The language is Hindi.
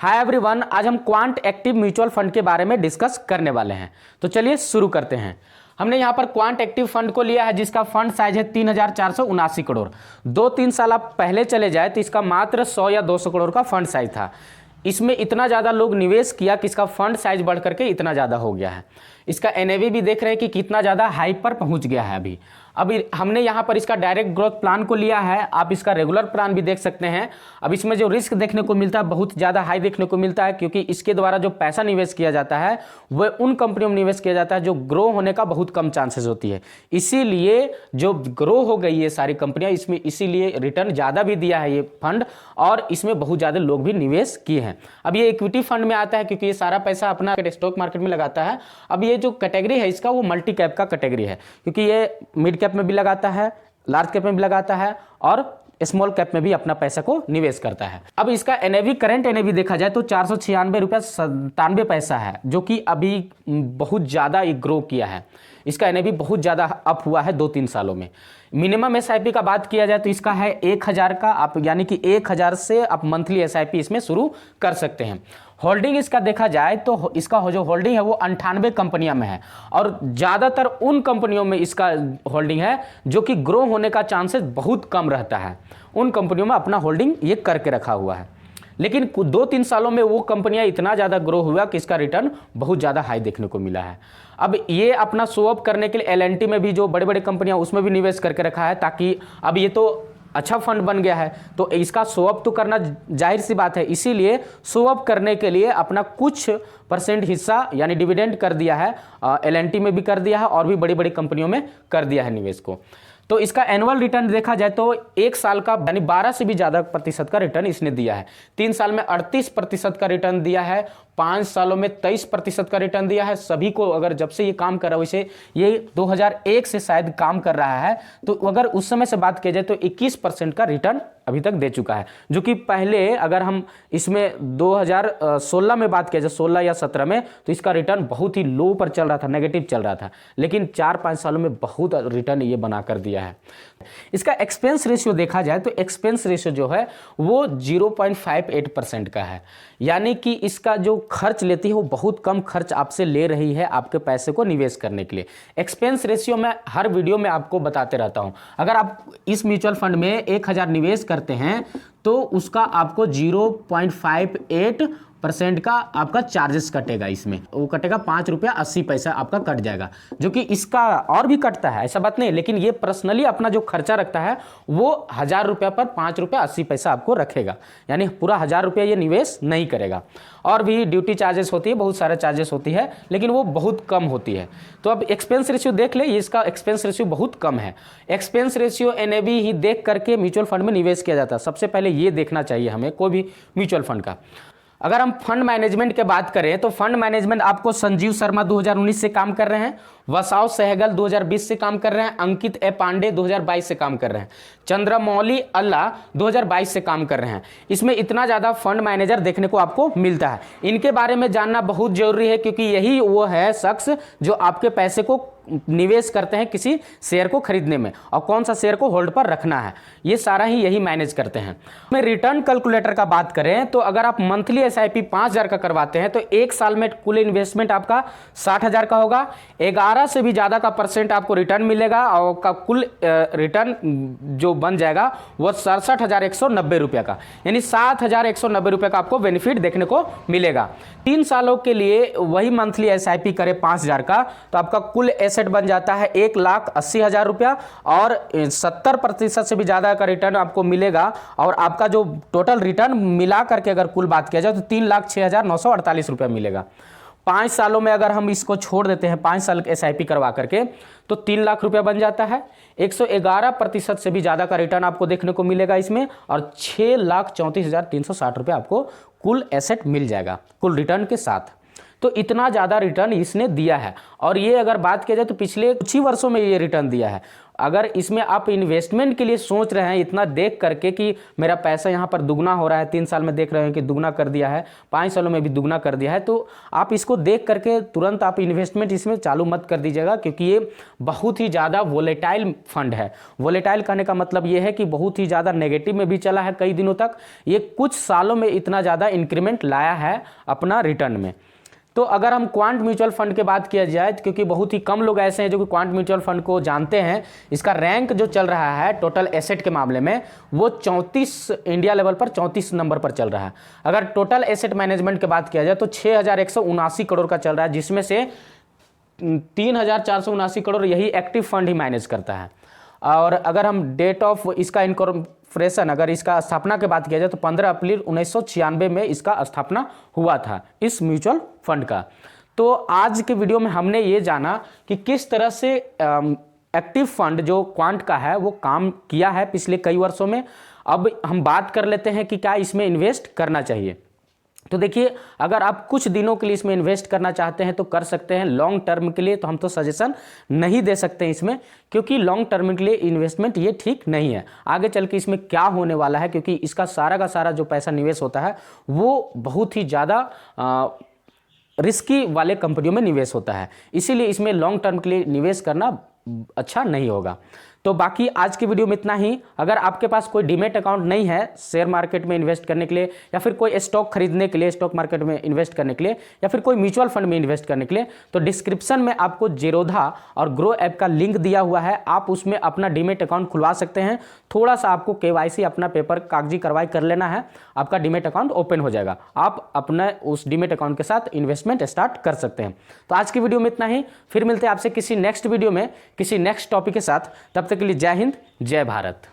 हाय एवरीवन, आज हम क्वांट एक्टिव म्यूचुअल फंड के बारे में डिस्कस करने वाले हैं। तो चलिए शुरू करते हैं। हमने यहाँ पर क्वांट एक्टिव फंड को लिया है जिसका फंड साइज है 3,479 करोड़। 2-3 साल आप पहले चले जाए तो इसका मात्र 100 या 200 करोड़ का फंड साइज था। इसमें इतना ज़्यादा लोग निवेश किया कि इसका फंड साइज बढ़ करके इतना ज़्यादा हो गया है। इसका एनएवी भी देख रहे हैं कि कितना ज़्यादा हाई पर पहुँच गया है। अभी हमने यहाँ पर इसका डायरेक्ट ग्रोथ प्लान को लिया है। आप इसका रेगुलर प्लान भी देख सकते हैं। अब इसमें जो रिस्क देखने को मिलता है बहुत ज़्यादा हाई देखने को मिलता है, क्योंकि इसके द्वारा जो पैसा निवेश किया जाता है वह उन कंपनियों में निवेश किया जाता है जो ग्रो होने का बहुत कम चांसेस होती है। इसीलिए जो ग्रो हो गई है सारी कंपनियां, इसमें इसीलिए रिटर्न ज़्यादा भी दिया है ये फंड, और इसमें बहुत ज़्यादा लोग भी निवेश किए हैं। अब ये इक्विटी फंड में आता है क्योंकि ये सारा पैसा अपना स्टॉक मार्केट में लगाता है। अब ये जो कैटेगरी है इसका वो मल्टी कैप का कैटेगरी है, क्योंकि ये मिड कैप में भी लगाता है, लार्ज कैप में भी लगाता है और स्मॉल कैप में भी अपना पैसा को निवेश करता है। अब इसका एनएवी, करंट एनएवी देखा जाए तो 496 रुपया 97 पैसा है, जो कि अभी बहुत ज़्यादा ग्रो किया है। इसका एनएवी बहुत ज़्यादा अप हुआ है 2-3 सालों में। मिनिमम एसआईपी का बात किया जाए तो इसका है 1,000 का, आप यानी कि 1,000 से आप मंथली एसआईपी इसमें शुरू कर सकते हैं। होल्डिंग इसका देखा जाए तो इसका जो होल्डिंग है वो 98 कंपनियां में है, और ज़्यादातर उन कंपनियों में इसका होल्डिंग है जो कि ग्रो होने का चांसेस बहुत कम रहता है। उन कंपनियों में अपना होल्डिंग ये करके रखा हुआ है। लेकिन 2-3 सालों में वो कंपनियां इतना ज़्यादा ग्रो हुआ कि इसका रिटर्न बहुत ज़्यादा हाई देखने को मिला है। अब ये अपना शो अप करने के लिए एलएनटी में भी जो बड़े बड़े कंपनियां उसमें भी निवेश करके रखा है, ताकि अब ये तो अच्छा फंड बन गया है तो इसका शो अप तो करना जाहिर सी बात है। इसीलिए शो अप करने के लिए अपना कुछ % हिस्सा यानी डिविडेंड कर दिया है, एलएनटी में भी कर दिया है और भी बड़ी बड़ी कंपनियों में कर दिया है निवेश को। तो इसका एनुअल रिटर्न देखा जाए तो 1 साल का यानी 12 से भी ज़्यादा प्रतिशत का रिटर्न इसने दिया है। 3 साल में 38% का रिटर्न दिया है, 5 सालों में 23% का रिटर्न दिया है। सभी को अगर जब से ये काम कर रहा है, वैसे ये 2001 से शायद काम कर रहा है, तो अगर उस समय से बात की जाए तो 21% का रिटर्न अभी तक दे चुका है, जो कि पहले अगर हम इसमें 2016 में बात किया जाए, 16 या 17 में, तो इसका रिटर्न बहुत ही लो पर चल रहा था, नेगेटिव चल रहा था। लेकिन 4-5 सालों में बहुत रिटर्न ये बना कर दिया है। इसका एक्सपेंस रेशियो देखा जाए तो एक्सपेंस रेशियो जो है वो 0.58% का है, यानी कि इसका जो खर्च लेती है वो बहुत कम खर्च आपसे ले रही है आपके पैसे को निवेश करने के लिए। एक्सपेंस रेशियो मैं हर वीडियो में आपको बताते रहता हूं। अगर आप इस म्यूचुअल फंड में 1,000 निवेश करते हैं तो उसका आपको 0.58% का आपका चार्जेस कटेगा। इसमें वो कटेगा 5 रुपया 80 पैसा आपका कट जाएगा, जो कि इसका और भी कटता है, ऐसा बात नहीं। लेकिन ये पर्सनली अपना जो खर्चा रखता है वो 1,000 रुपया पर 5 रुपया 80 पैसा आपको रखेगा, यानी पूरा 1,000 रुपया ये निवेश नहीं करेगा। और भी ड्यूटी चार्जेस होती है, बहुत सारे चार्जेस होती है, लेकिन वो बहुत कम होती है। तो अब एक्सपेंस रेशियो देख ले, इसका एक्सपेंस रेशियो बहुत कम है। एक्सपेंस रेशियो एनएवी ही देख करके म्यूचुअल फंड में निवेश किया जाता है। सबसे पहले ये देखना चाहिए हमें कोई भी म्यूचुअल फंड का। अगर हम फंड मैनेजमेंट की बात करें तो फंड मैनेजमेंट आपको संजीव शर्मा 2019 से काम कर रहे हैं, वसाव सहगल 2020 से काम कर रहे हैं, अंकित ए पांडे 2022 से काम कर रहे हैं, चंद्रमौली अल्लाह 2022 से काम कर रहे हैं। इसमें इतना ज़्यादा फंड मैनेजर देखने को आपको मिलता है। इनके बारे में जानना बहुत जरूरी है, क्योंकि यही वो है शख्स जो आपके पैसे को निवेश करते हैं किसी शेयर को खरीदने में, और कौन सा शेयर को होल्ड पर रखना है, ये सारा ही यही मैनेज करते हैं। मैं रिटर्न कैलकुलेटर का बात करें तो अगर आप मंथली एसआईपी 5,000 का करवाते हैं तो 1 साल में कुल इन्वेस्टमेंट आपका 60,000 का होगा। 11 से भी ज़्यादा का % आपको रिटर्न मिलेगा, और का कुल रिटर्न जो बन जाएगा वो 67,190 रुपये का, यानी 7,190 रुपये का आपको बेनिफिट देखने को मिलेगा। 3 सालों के लिए वही मंथली एसआईपी करें 5,000 का तो आपका कुल एसेट बन जाता है 1,80,000 रुपया, और 70% से भी ज़्यादा का रिटर्न आपको मिलेगा। और आपका जो टोटल रिटर्न मिला करके अगर कुल बात किया जाए तो 3,06,948 रुपया मिलेगा। 5 सालों में अगर हम इसको छोड़ देते हैं, 5 साल एसआईपी करवा करके, तो 3 लाख रुपया बन जाता है। 111% से भी ज़्यादा का रिटर्न आपको देखने को मिलेगा इसमें, और 6,34,360 रुपया आपको कुल एसेट मिल जाएगा कुल रिटर्न के साथ। तो इतना ज़्यादा रिटर्न इसने दिया है। और ये अगर बात किया जाए तो पिछले कुछ ही वर्षों में ये रिटर्न दिया है। अगर इसमें आप इन्वेस्टमेंट के लिए सोच रहे हैं इतना देख करके कि मेरा पैसा यहाँ पर दुगना हो रहा है, 3 साल में देख रहे हैं कि दुगना कर दिया है, 5 सालों में भी दुगना कर दिया है, तो आप इसको देख करके तुरंत आप इन्वेस्टमेंट इसमें चालू मत कर दीजिएगा, क्योंकि ये बहुत ही ज़्यादा वोलेटाइल फंड है। वोलेटाइल कहने का मतलब ये है कि बहुत ही ज़्यादा नेगेटिव में भी चला है कई दिनों तक, ये कुछ सालों में इतना ज़्यादा इंक्रीमेंट लाया है अपना रिटर्न में। तो अगर हम क्वांट म्यूचुअल फंड की बात किया जाए, क्योंकि बहुत ही कम लोग ऐसे हैं जो कि क्वांट म्यूचुअल फंड को जानते हैं, इसका रैंक जो चल रहा है टोटल एसेट के मामले में वो 34 इंडिया लेवल पर 34 नंबर पर चल रहा है। अगर टोटल एसेट मैनेजमेंट की बात किया जाए तो 6179 करोड़ का चल रहा है, जिसमें से 3479 करोड़ यही एक्टिव फंड ही मैनेज करता है। और अगर हम डेट ऑफ इसका इनकॉर्पोरेशन, अगर इसका स्थापना की बात किया जाए तो 15 अप्रैल 1996 में इसका स्थापना हुआ था इस म्यूचुअल फंड का। तो आज के वीडियो में हमने ये जाना कि किस तरह से एक्टिव फंड जो क्वांट का है वो काम किया है पिछले कई वर्षों में। अब हम बात कर लेते हैं कि क्या इसमें इन्वेस्ट करना चाहिए। तो देखिए, अगर आप कुछ दिनों के लिए इसमें इन्वेस्ट करना चाहते हैं तो कर सकते हैं। लॉन्ग टर्म के लिए तो हम तो सजेशन नहीं दे सकते हैं इसमें, क्योंकि लॉन्ग टर्म के लिए इन्वेस्टमेंट ये ठीक नहीं है। आगे चल के इसमें क्या होने वाला है, क्योंकि इसका सारा का सारा जो पैसा निवेश होता है वो बहुत ही ज़्यादा रिस्की वाले कंपनियों में निवेश होता है, इसीलिए इसमें लॉन्ग टर्म के लिए निवेश करना अच्छा नहीं होगा। तो बाकी आज की वीडियो में इतना ही। अगर आपके पास कोई डीमेट अकाउंट नहीं है शेयर मार्केट में इन्वेस्ट करने के लिए, या फिर कोई स्टॉक खरीदने के लिए, स्टॉक मार्केट में इन्वेस्ट करने के लिए, या फिर कोई म्यूचुअल फंड में इन्वेस्ट करने के लिए, तो डिस्क्रिप्शन में आपको जेरोधा और ग्रो ऐप का लिंक दिया हुआ है। आप उसमें अपना डीमेट अकाउंट खुलवा सकते हैं। थोड़ा सा आपको KYC अपना पेपर कागजी कार्रवाई कर लेना है, आपका डीमेट अकाउंट ओपन हो जाएगा। आप अपना उस डीमेट अकाउंट के साथ इन्वेस्टमेंट स्टार्ट कर सकते हैं। तो आज की वीडियो में इतना ही, फिर मिलते हैं आपसे किसी नेक्स्ट वीडियो में किसी नेक्स्ट टॉपिक के साथ। तब तक के लिए जय हिंद, जय भारत।